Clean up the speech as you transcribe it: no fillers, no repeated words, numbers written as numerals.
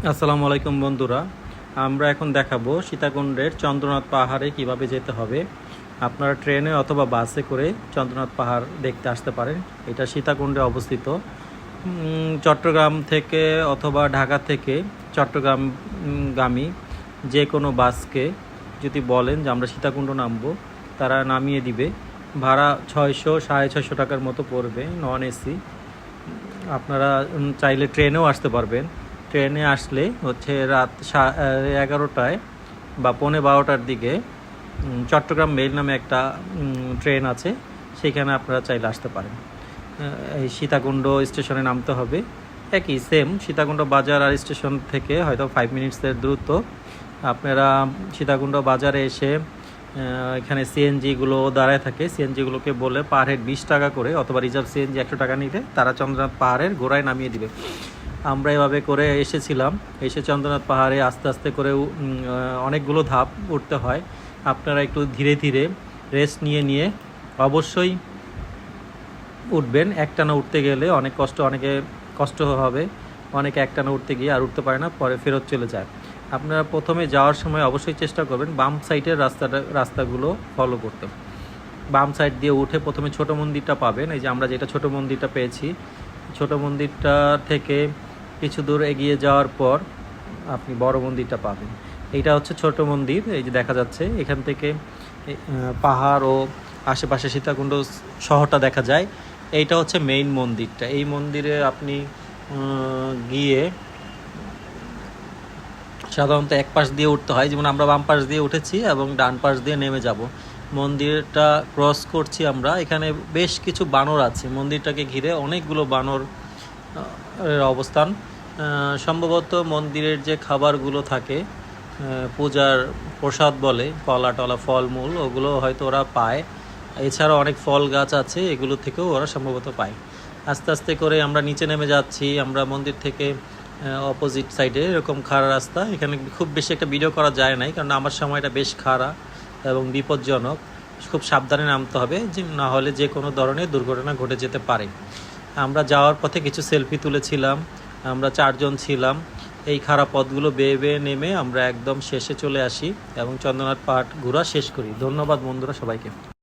আসসালামু আলাইকুম বন্ধুরা, আমরা এখন দেখাবো সীতাকুণ্ডের চন্দ্রনাথ পাহাড়ে কিভাবে যেতে হবে। আপনারা ট্রেনে অথবা বাসে করে চন্দ্রনাথ পাহাড় দেখতে আসতে পারেন। এটা সীতাকুণ্ডে অবস্থিত। চট্টগ্রাম থেকে অথবা ঢাকা থেকে চট্টগ্রাম গামী যে কোনো বাসকে যদি বলেন যে আমরা সীতাকুণ্ড নামবো, তারা নামিয়ে দিবে। ভাড়া 600-650 টাকার মতো পড়বে, নন এসি। আপনারা চাইলে ট্রেনেও আসতে পারবেন। ট্রেনে আসলে হচ্ছে রাত 11টায় বা 11:15টার দিকে চট্টগ্রাম মেল নামে একটা ট্রেন আছে, সেখানে আপনারা চাইলে আসতে পারেন। এই সীতাকুণ্ড স্টেশনে নামতে হবে, একই সেম সীতাকুণ্ড বাজার আর স্টেশন থেকে হয়তো 5 মিনিটসের দূরত্ব। আপনারা সীতাকুণ্ড বাজারে এসে এখানে সিএনজিগুলো দাঁড়ায় থাকে, সিএনজিগুলোকে বলে পার হেড 20 টাকা করে, অথবা রিজার্ভ সিএনজি 100 টাকা নিলে তারা চন্দ্রনাথ পাহাড়ের গোড়ায় নামিয়ে দিবে। আমরা এভাবে করে এসেছিলাম। এসে চন্দ্রনাথ পাহাড়ে আস্তে আস্তে করে অনেকগুলো ধাপ উঠতে হয়। আপনারা একটু ধীরে ধীরে রেস্ট নিয়ে নিয়ে অবশ্যই উঠবেন। একটানা উঠতে গেলে অনেক অনেকে কষ্ট হবে, অনেকে একটানা উঠতে গিয়ে আর উঠতে পারে না, পরে ফেরত চলে যায়। আপনারা প্রথমে যাওয়ার সময় অবশ্যই চেষ্টা করবেন বাম সাইডের রাস্তাগুলো ফলো করতে। বাম সাইড দিয়ে উঠে প্রথমে ছোট মন্দিরটা পাবেন। এই যে আমরা যেটা ছোট মন্দিরটা পেয়েছি, ছোট মন্দিরটা থেকে কিছু দূর এগিয়ে যাওয়ার পর আপনি বড় মন্দিরটা পাবেন। এইটা হচ্ছে ছোট মন্দির, এই যে দেখা যাচ্ছে। এখান থেকে পাহাড় ও আশেপাশে সীতাকুণ্ড শহরটা দেখা যায়। এইটা হচ্ছে মেইন মন্দিরটা। এই মন্দিরে আপনি গিয়ে সাধারণত এক পাশ দিয়ে উঠতে হয়, যেমন আমরা বাম পাশ দিয়ে উঠেছি এবং ডান পাশ দিয়ে নেমে যাব। মন্দিরটা ক্রস করছি আমরা। এখানে বেশ কিছু বানর আছে, মন্দিরটাকে ঘিরে অনেকগুলো বানর অবস্থান। সম্ভবত মন্দিরের যে খাবারগুলো থাকে, পূজার প্রসাদ বলে, কলা টলা ফলমূল, ওগুলো হয়তো ওরা পায়। এছাড়াও অনেক ফল গাছ আছে, এগুলো থেকেও ওরা সম্ভবত পায়। আস্তে আস্তে করে আমরা নিচে নেমে যাচ্ছি। আমরা মন্দির থেকে অপোজিট সাইডে এরকম খাড়া রাস্তা। এখানে খুব বেশি একটা ভিডিও করা যায় নাই, কারণ আমার সময়টা বেশ খাড়া এবং বিপজ্জনক। খুব সাবধানে নামতে হবে, যে না হলে যে কোনো ধরনের দুর্ঘটনা ঘটে যেতে পারে। আমরা যাওয়ার পথে কিছু সেলফি তুলেছিলাম। আমরা 4 জন ছিলাম। এই খারাপ পথগুলো বেয়ে বেয়ে নেমে আমরা একদম শেষে চলে আসি এবং চন্দ্রনাথ পাহাড় ঘোরা শেষ করি। ধন্যবাদ বন্ধুরা সবাইকে।